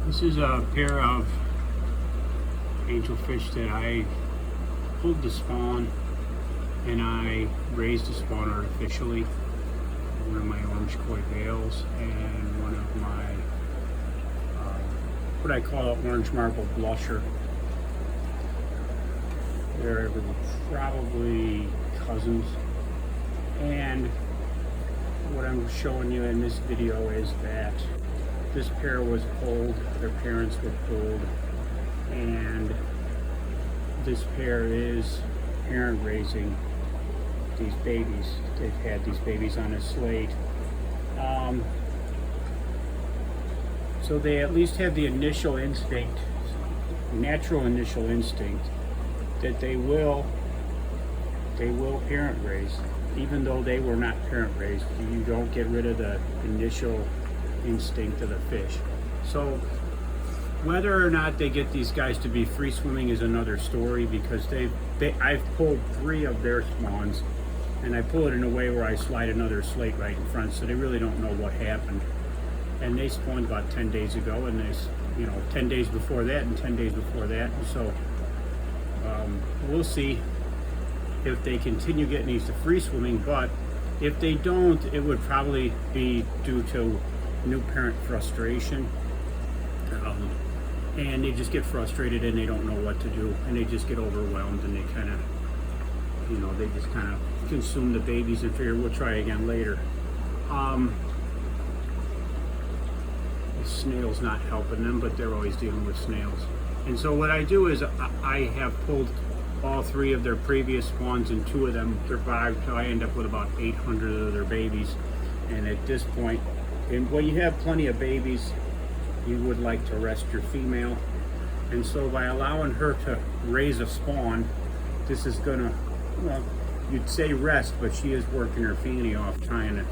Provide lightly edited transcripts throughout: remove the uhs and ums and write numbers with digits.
This is a pair of angelfish that I pulled the spawn and I raised the spawn artificially. One of my orange koi bales and one of my what I call an orange marble blusher. They're probably cousins, and what I'm showing you in this video is that this pair was pulled, their parents were pulled, and this pair is parent raising these babies. They've had these babies on a slate. So they at least have the initial instinct, natural initial instinct, that they will parent raise, even though they were not parent raised. You don't get rid of the initial instinct of the fish. So whether or not they get these guys to be free swimming is another story, because I've pulled 3 of their spawns, and I pull it in a way where I slide another slate right in front, so they really don't know what happened. And they spawned about 10 days ago, and they, 10 days before that, and 10 days before that, and so we'll see if they continue getting these to free swimming. But if they don't, it would probably be due to new parent frustration, and they just get frustrated and they don't know what to do, and they just get overwhelmed, and they kind of, they just kind of consume the babies and figure we'll try again later. The snail's not helping them, but they're always dealing with snails. And so what I do is I have pulled all 3 of their previous spawns, and 2 of them survived, so I end up with about 800 of their babies. And at this point, when you have plenty of babies, you would like to rest your female. And so by allowing her to raise a spawn, this is gonna, well, you'd say rest, but she is working her fanny off trying to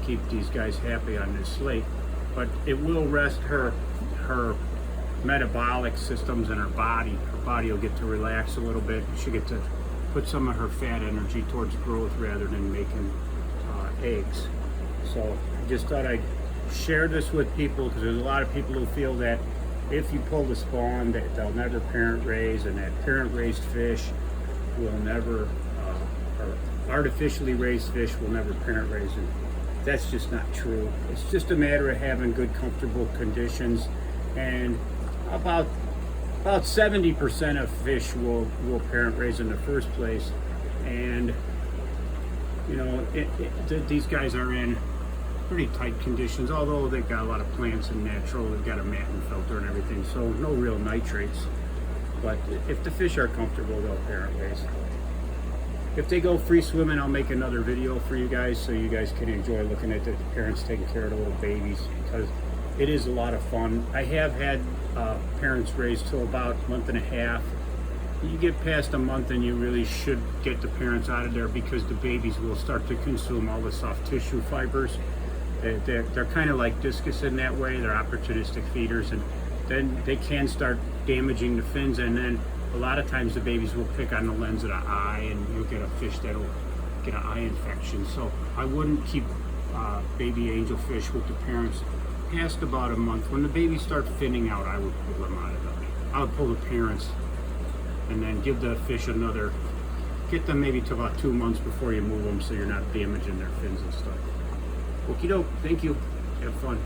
keep these guys happy on this slate. But it will rest her metabolic systems in her body. Her body will get to relax a little bit. She'll get to put some of her fat energy towards growth rather than making eggs. So I just thought I'd share this with people, because there's a lot of people who feel that if you pull the spawn, that they'll never parent raise, and that parent raised fish will never, or artificially raised fish will never parent raise. And that's just not true. It's just a matter of having good, comfortable conditions, and about 70% of fish will parent raise in the first place. And these guys are in pretty tight conditions, although they've got a lot of plants and natural. They've got a matting filter and everything, so no real nitrates. But if the fish are comfortable, they'll parent raise. If they go free swimming, I'll make another video for you guys, so you guys can enjoy looking at the parents taking care of the little babies, because it is a lot of fun. I have had parents raised till about a month and a half. You get past a month and you really should get the parents out of there, because the babies will start to consume all the soft tissue fibers. They're kind of like discus in that way. They're opportunistic feeders, and then they can start damaging the fins, and then a lot of times the babies will pick on the lens of the eye, and you'll get a fish that'll get an eye infection. So I wouldn't keep baby angelfish with the parents past about a month. When the babies start thinning out, I would pull them out of them. I would pull the parents and then give the fish another, get them maybe to about 2 months before you move them, so you're not damaging their fins and stuff. Okie doke, thank you, have fun.